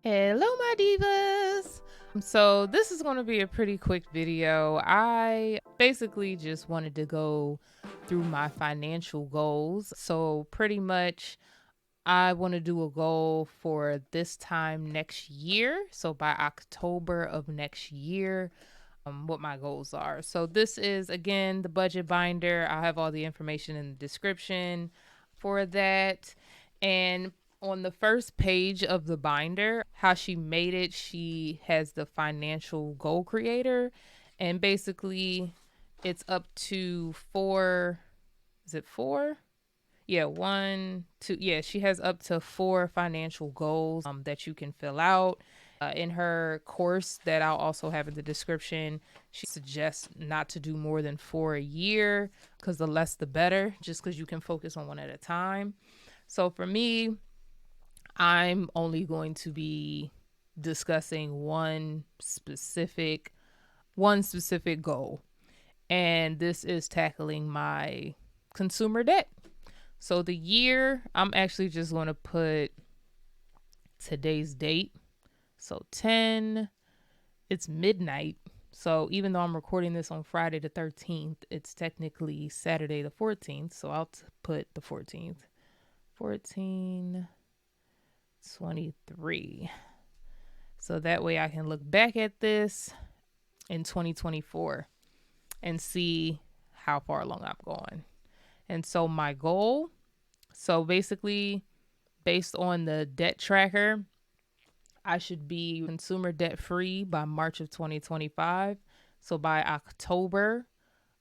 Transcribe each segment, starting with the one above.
Hello, my divas. So, this is going to be a pretty quick video. I basically just wanted to go through my financial goals. So, pretty much, I want to do a goal for this time next year. So, by October of next year, what my goals are. So, this is again the budget binder. I'll have all the information in the description for that. And on the first page of the binder, how she made it, she has the financial goal creator. And basically, it's up to four. Is it four? Yeah, one, two. Yeah, she has up to four financial goals that you can fill out. In her course that I'll also have in the description, she suggests not to do more than four a year because the less the better, just because you can focus on one at a time. So for me, I'm only going to be discussing one specific goal, and this is tackling my consumer debt. So the year, I'm actually just going to put today's date. So 10, it's midnight. So even though I'm recording this on Friday the 13th, it's technically Saturday the 14th. So I'll put the 14th. 1423. So that way I can look back at this in 2024 and see how far along I'm going. And so my goal, so basically based on the debt tracker, I should be consumer debt free by March of 2025. So by October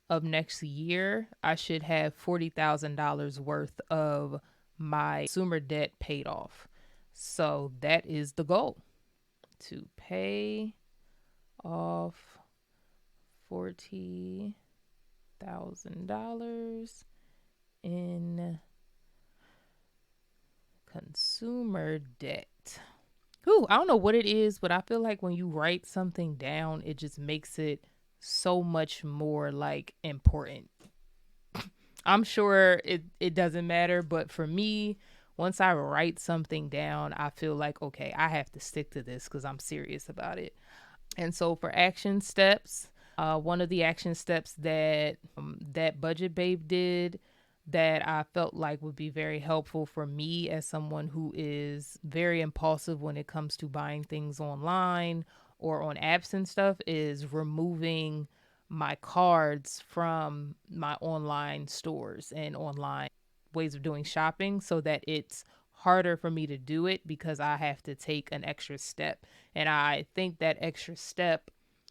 of next year, I should have $40,000 worth of my consumer debt paid off. So that is the goal, to pay off $40,000 in consumer debt. Ooh, I don't know what it is, but I feel like when you write something down, it just makes it so much more like important. I'm sure it doesn't matter, but for me, once I write something down, I feel like, okay, I have to stick to this because I'm serious about it. And so for action steps, one of the action steps that Budget Babe did that I felt like would be very helpful for me as someone who is very impulsive when it comes to buying things online or on apps and stuff is removing my cards from my online stores and online ways of doing shopping so that it's harder for me to do it because I have to take an extra step. And I think that extra step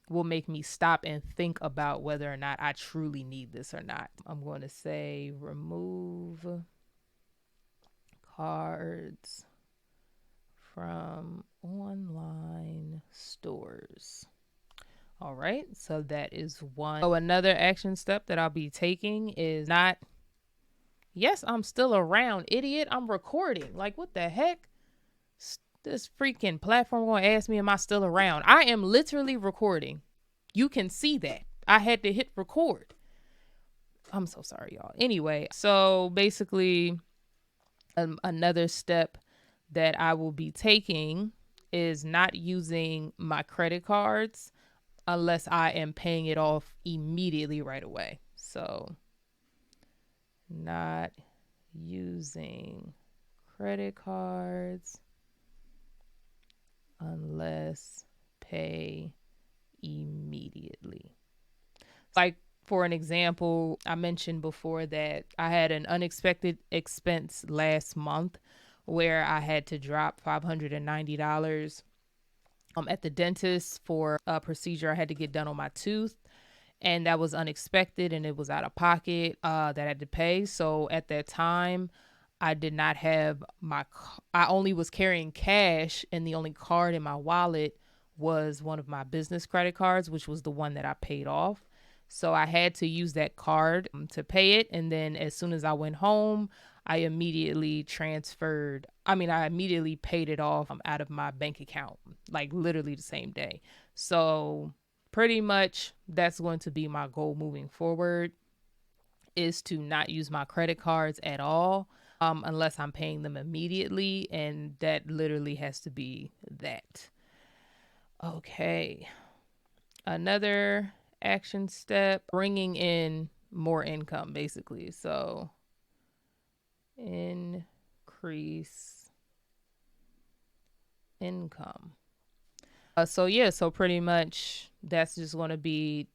will make me stop and think about whether or not I truly need this or not. I'm going to say remove cards from online stores. All right, so that is one. So another action step that I'll be taking is not, yes, I'm still around, idiot. I'm recording. Like, what the heck? This freaking platform gonna ask me, am I still around? I am literally recording. You can see that. I had to hit record. I'm so sorry, y'all. Anyway, so basically, another step that I will be taking is not using my credit cards unless I am paying it off immediately right away. So, not using credit cards unless pay immediately. Like, for an example, I mentioned before that I had an unexpected expense last month where I had to drop $590 at the dentist for a procedure I had to get done on my tooth. And that was unexpected and it was out of pocket that I had to pay. So at that time, I did not have I only was carrying cash, and the only card in my wallet was one of my business credit cards, which was the one that I paid off. So I had to use that card to pay it. And then as soon as I went home, I immediately paid it off out of my bank account, like literally the same day. So pretty much that's going to be my goal moving forward, is to not use my credit cards at all unless I'm paying them immediately, and that literally has to be that. Okay. Another action step, bringing in more income, basically. So increase income. So pretty much that's just going to be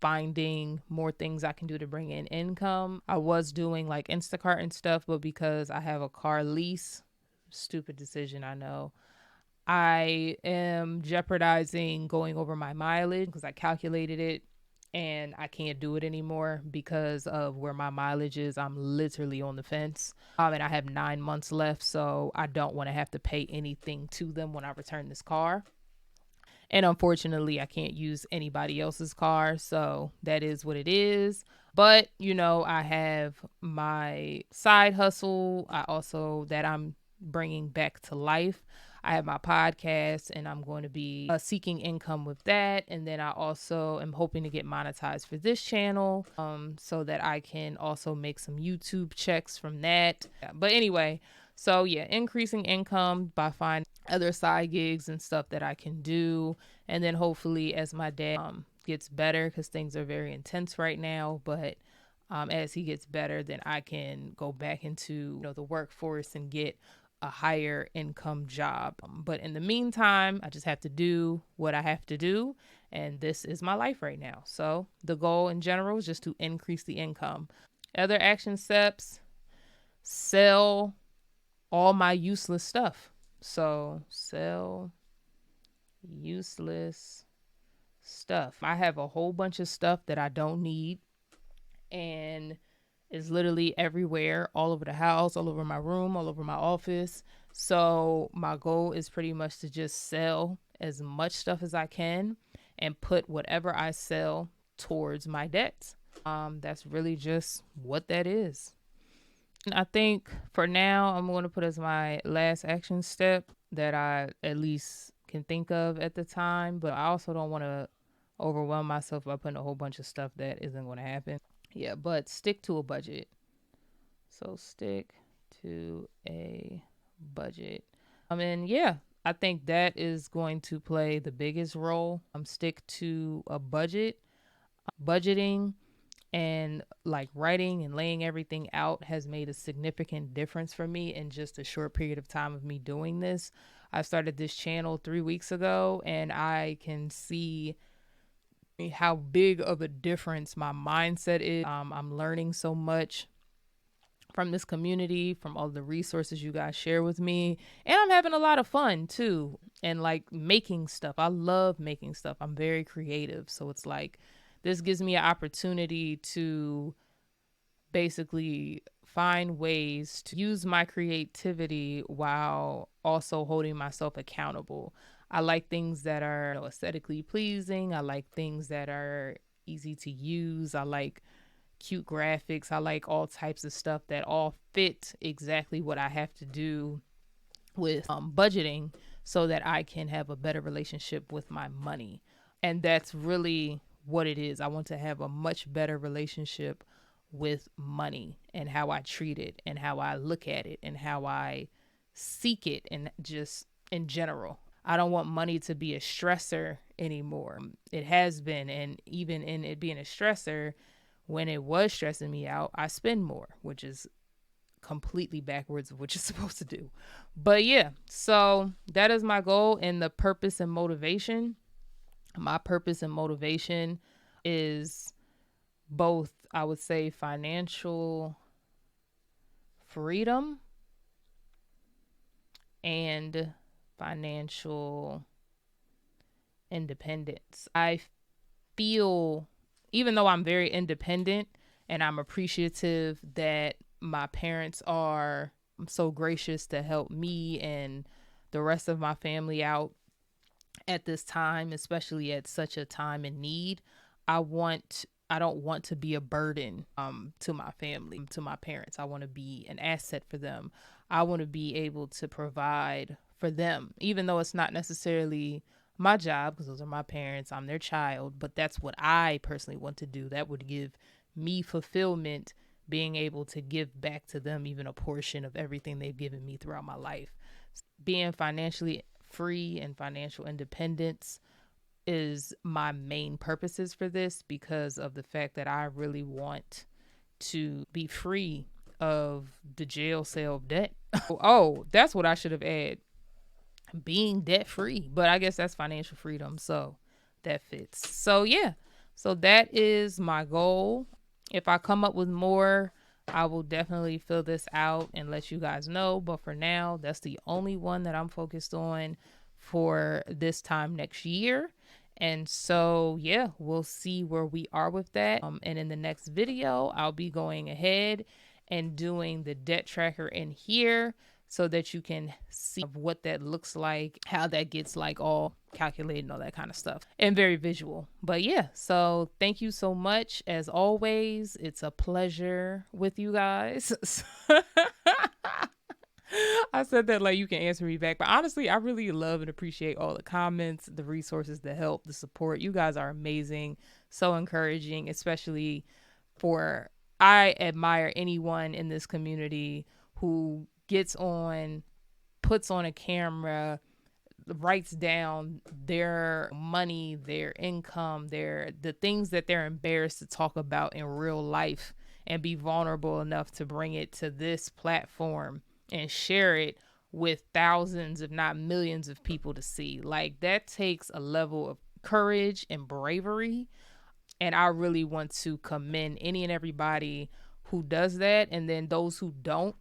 finding more things I can do to bring in income. I was doing like Instacart and stuff, but because I have a car lease, stupid decision, I know, I am jeopardizing going over my mileage because I calculated it and I can't do it anymore because of where my mileage is. I'm literally on the fence. And I have 9 months left, so I don't want to have to pay anything to them when I return this car. And unfortunately, I can't use anybody else's car. So that is what it is. But, I have my side hustle. That I'm bringing back to life. I have my podcast and I'm going to be seeking income with that. And then I also am hoping to get monetized for this channel so that I can also make some YouTube checks from that. Yeah, but anyway, so yeah, increasing income by finding other side gigs and stuff that I can do. And then hopefully as my dad gets better, because things are very intense right now, but as he gets better, then I can go back into the workforce and get a higher income job. But in the meantime, I just have to do what I have to do. And this is my life right now. So the goal in general is just to increase the income. Other action steps, sell all my useless stuff. So sell useless stuff. I have a whole bunch of stuff that I don't need and is literally everywhere, all over the house, all over my room, all over my office. So my goal is pretty much to just sell as much stuff as I can and put whatever I sell towards my debts. That's really just what that is. I think for now, I'm going to put as my last action step that I at least can think of at the time, but I also don't want to overwhelm myself by putting a whole bunch of stuff that isn't going to happen. Yeah, but stick to a budget. So stick to a budget. And yeah, I think that is going to play the biggest role. Stick to a budget. Budgeting and like writing and laying everything out has made a significant difference for me in just a short period of time of me doing this. I started this channel 3 weeks ago and I can see how big of a difference my mindset is. I'm learning so much from this community, from all the resources you guys share with me, and I'm having a lot of fun too. And like making stuff, I love making stuff. I'm very creative, so it's like this gives me an opportunity to basically find ways to use my creativity while also holding myself accountable. I like things that are aesthetically pleasing. I like things that are easy to use. I like cute graphics. I like all types of stuff that all fit exactly what I have to do with budgeting so that I can have a better relationship with my money. And that's really what it is. I want to have a much better relationship with money and how I treat it and how I look at it and how I seek it, and just in general. I don't want money to be a stressor anymore. It has been, and even in it being a stressor, when it was stressing me out, I spend more, which is completely backwards of what you're supposed to do. But yeah, so that is my goal and the purpose and motivation. My purpose and motivation is both, I would say, financial freedom and financial independence. I feel, even though I'm very independent and I'm appreciative that my parents are so gracious to help me and the rest of my family out at this time, especially at such a time in need, I don't want to be a burden to my family, to my parents. I want to be an asset for them. I want to be able to provide for them, even though it's not necessarily my job because those are my parents. I'm their child, but that's what I personally want to do. That would give me fulfillment being able to give back to them even a portion of everything they've given me throughout my life. Being financially free and financial independence is my main purposes for this, because of the fact that I really want to be free of the jail cell of debt. Oh, that's what I should have added. Being debt free, but I guess that's financial freedom, so that fits. So yeah, so that is my goal. If I come up with more, I will definitely fill this out and let you guys know, but for now, that's the only one that I'm focused on for this time next year. And so yeah, we'll see where we are with that. And in the next video, I'll be going ahead and doing the debt tracker in here, so that you can see what that looks like, how that gets like all calculated and all that kind of stuff, and very visual. But yeah, so thank you so much. As always, it's a pleasure with you guys. I said that like you can answer me back, but honestly, I really love and appreciate all the comments, the resources, the help, the support. You guys are amazing, so encouraging, especially for, I admire anyone in this community who gets on, puts on a camera, writes down their money, their income, the things that they're embarrassed to talk about in real life, and be vulnerable enough to bring it to this platform and share it with thousands, if not millions of people to see. Like, that takes a level of courage and bravery. And I really want to commend any and everybody who does that. And then those who don't,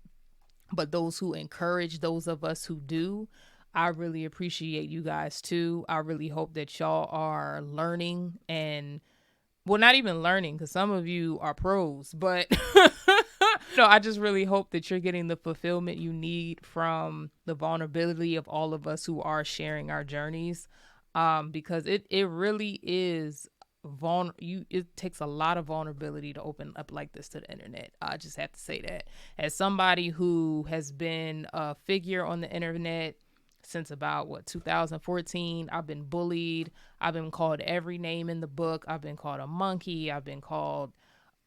but those who encourage those of us who do, I really appreciate you guys too. I really hope that y'all are learning, and well, not even learning, because some of you are pros, but no, I just really hope that you're getting the fulfillment you need from the vulnerability of all of us who are sharing our journeys, because it really is it takes a lot of vulnerability to open up like this to the internet. I just have to say that, as somebody who has been a figure on the internet since about 2014. I've been bullied. I've been called every name in the book. I've been called a monkey. I've been called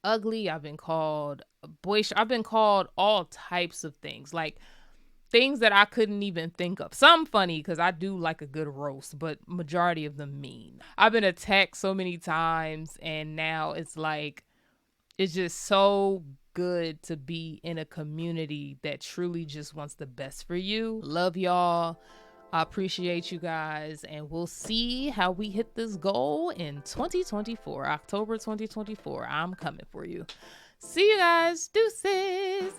ugly. I've been called boisterous. I've been called all types of things, like things that I couldn't even think of. Some funny, because I do like a good roast, but majority of them mean. I've been attacked so many times, and now it's like, it's just so good to be in a community that truly just wants the best for you. Love y'all. I appreciate you guys, and we'll see how we hit this goal in 2024, October 2024. I'm coming for you. See you guys. Deuces.